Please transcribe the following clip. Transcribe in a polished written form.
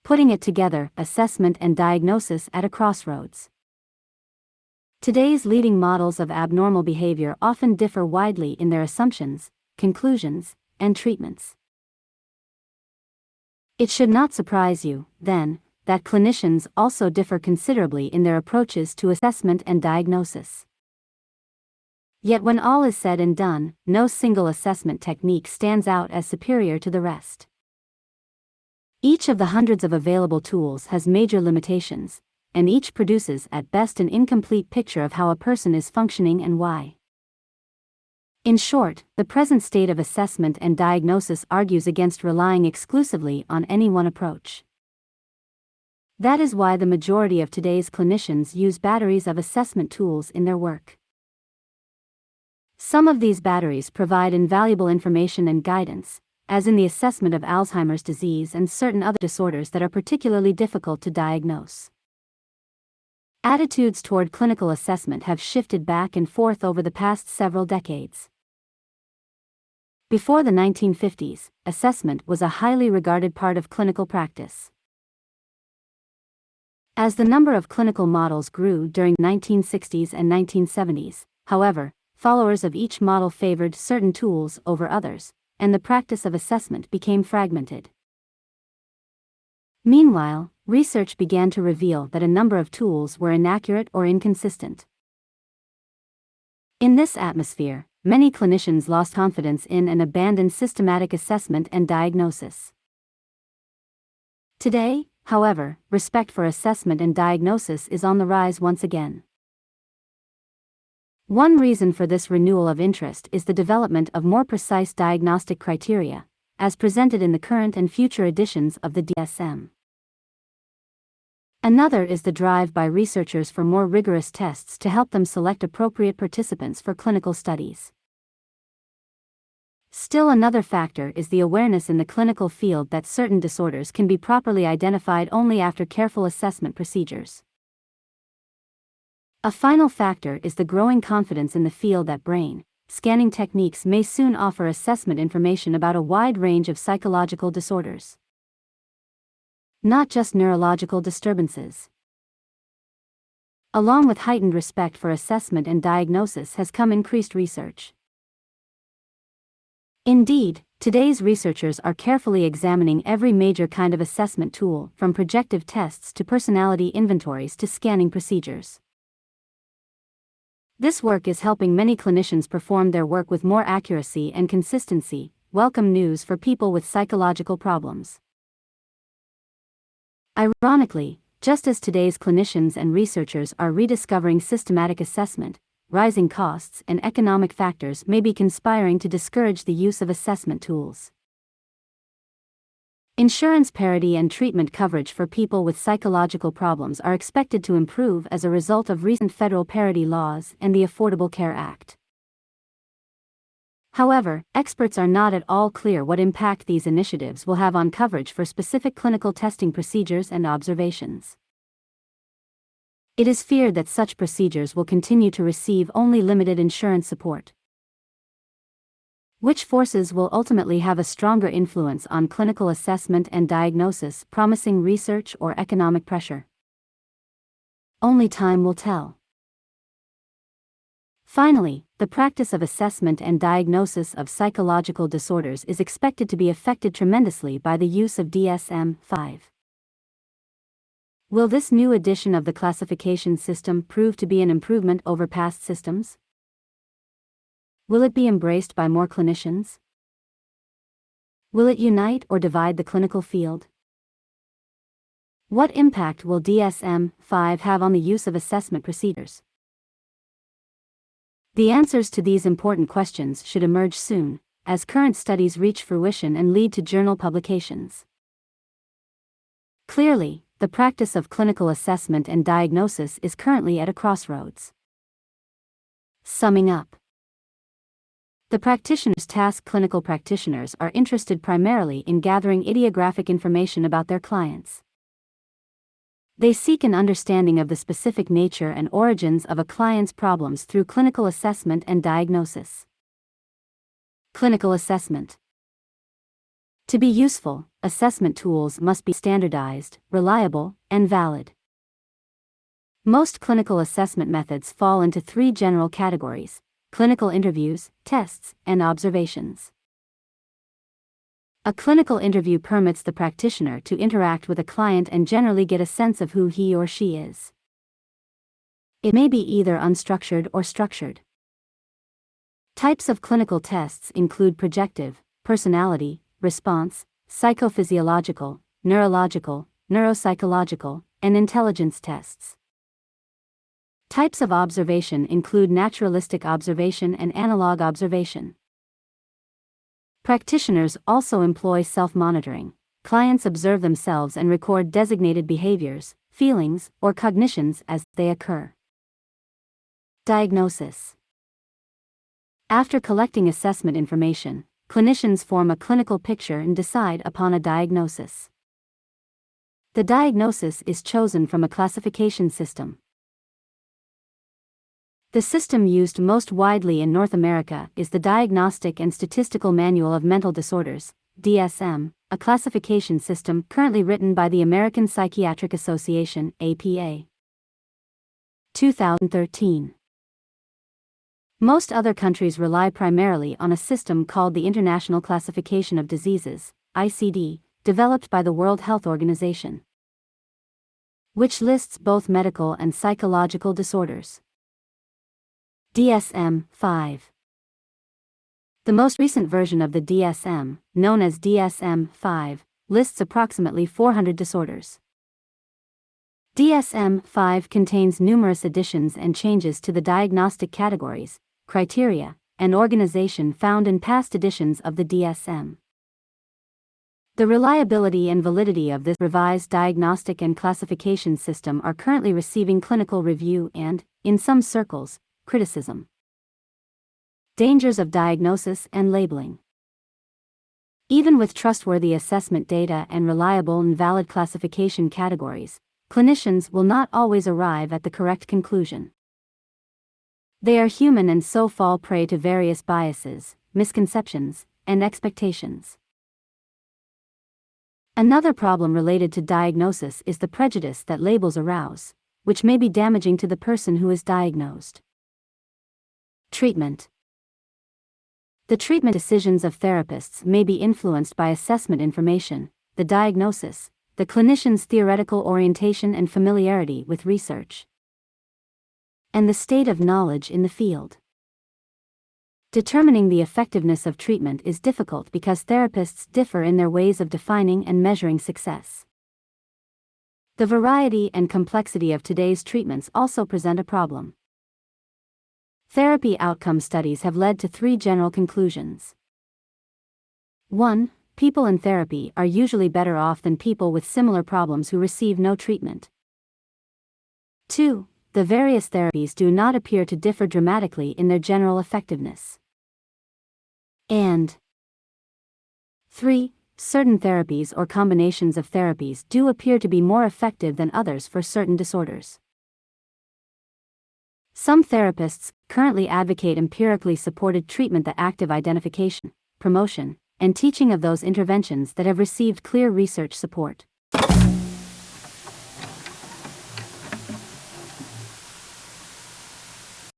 putting it together, assessment and diagnosis at a crossroads. Today's leading models of abnormal behavior often differ widely in their assumptions, conclusions, and treatments. It should not surprise you, then, that clinicians also differ considerably in their approaches to assessment and diagnosis. Yet when all is said and done, no single assessment technique stands out as superior to the rest. Each of the hundreds of available tools has major limitations, and each produces at best an incomplete picture of how a person is functioning and why. In short, the present state of assessment and diagnosis argues against relying exclusively on any one approach. That is why the majority of today's clinicians use batteries of assessment tools in their work. Some of these batteries provide invaluable information and guidance, as in the assessment of Alzheimer's disease and certain other disorders that are particularly difficult to diagnose. Attitudes toward clinical assessment have shifted back and forth over the past several decades. Before the 1950s, assessment was a highly regarded part of clinical practice. As the number of clinical models grew during the 1960s and 1970s, however, followers of each model favored certain tools over others, and the practice of assessment became fragmented. Meanwhile, research began to reveal that a number of tools were inaccurate or inconsistent. In this atmosphere, many clinicians lost confidence in and abandoned systematic assessment and diagnosis. Today, however, respect for assessment and diagnosis is on the rise once again. One reason for this renewal of interest is the development of more precise diagnostic criteria, as presented in the current and future editions of the DSM. Another is the drive by researchers for more rigorous tests to help them select appropriate participants for clinical studies. Still another factor is the awareness in the clinical field that certain disorders can be properly identified only after careful assessment procedures. A final factor is the growing confidence in the field that brain scanning techniques may soon offer assessment information about a wide range of psychological disorders, not just neurological disturbances. Along with heightened respect for assessment and diagnosis has come increased research. Indeed, today's researchers are carefully examining every major kind of assessment tool, from projective tests to personality inventories to scanning procedures. This work is helping many clinicians perform their work with more accuracy and consistency. Welcome news for people with psychological problems. Ironically, just as today's clinicians and researchers are rediscovering systematic assessment, rising costs and economic factors may be conspiring to discourage the use of assessment tools. Insurance parity and treatment coverage for people with psychological problems are expected to improve as a result of recent federal parity laws and the Affordable Care Act. However, experts are not at all clear what impact these initiatives will have on coverage for specific clinical testing procedures and observations. It is feared that such procedures will continue to receive only limited insurance support, which forces will ultimately have a stronger influence on clinical assessment and diagnosis, promising research or economic pressure. Only time will tell. Finally, the practice of assessment and diagnosis of psychological disorders is expected to be affected tremendously by the use of DSM-5. Will this new edition of the classification system prove to be an improvement over past systems? Will it be embraced by more clinicians? Will it unite or divide the clinical field? What impact will DSM-5 have on the use of assessment procedures? The answers to these important questions should emerge soon, as current studies reach fruition and lead to journal publications. Clearly, the practice of clinical assessment and diagnosis is currently at a crossroads. Summing up, the practitioner's task: clinical practitioners are interested primarily in gathering idiographic information about their clients. They seek an understanding of the specific nature and origins of a client's problems through clinical assessment and diagnosis. Clinical assessment. To be useful, assessment tools must be standardized, reliable, and valid. Most clinical assessment methods fall into three general categories: clinical interviews, tests, and observations. A clinical interview permits the practitioner to interact with a client and generally get a sense of who he or she is. It may be either unstructured or structured. Types of clinical tests include projective, personality, response, psychophysiological, neurological, neuropsychological, and intelligence tests. Types of observation include naturalistic observation and analog observation. Practitioners also employ self-monitoring. Clients observe themselves and record designated behaviors, feelings, or cognitions as they occur. Diagnosis. After collecting assessment information, clinicians form a clinical picture and decide upon a diagnosis. The diagnosis is chosen from a classification system. The system used most widely in North America is the Diagnostic and Statistical Manual of Mental Disorders, DSM, a classification system currently written by the American Psychiatric Association, APA. 2013. Most other countries rely primarily on a system called the International Classification of Diseases, ICD, developed by the World Health Organization, which lists both medical and psychological disorders. DSM-5. The most recent version of the DSM, known as DSM-5, lists approximately 400 disorders. DSM-5 contains numerous additions and changes to the diagnostic categories, criteria, and organization found in past editions of the DSM. The reliability and validity of this revised diagnostic and classification system are currently receiving clinical review and, in some circles, criticism. Dangers of diagnosis and labeling. Even with trustworthy assessment data and reliable and valid classification categories, clinicians will not always arrive at the correct conclusion. They are human and so fall prey to various biases, misconceptions, and expectations. Another problem related to diagnosis is the prejudice that labels arouse, which may be damaging to the person who is diagnosed. Treatment. The treatment decisions of therapists may be influenced by assessment information, the diagnosis, the clinician's theoretical orientation and familiarity with research, and the state of knowledge in the field. Determining the effectiveness of treatment is difficult because therapists differ in their ways of defining and measuring success. The variety and complexity of today's treatments also present a problem. Therapy outcome studies have led to three general conclusions. 1. People in therapy are usually better off than people with similar problems who receive no treatment. 2. The various therapies do not appear to differ dramatically in their general effectiveness. And 3. Certain therapies or combinations of therapies do appear to be more effective than others for certain disorders. Some therapists currently advocate empirically supported treatment, the active identification, promotion, and teaching of those interventions that have received clear research support.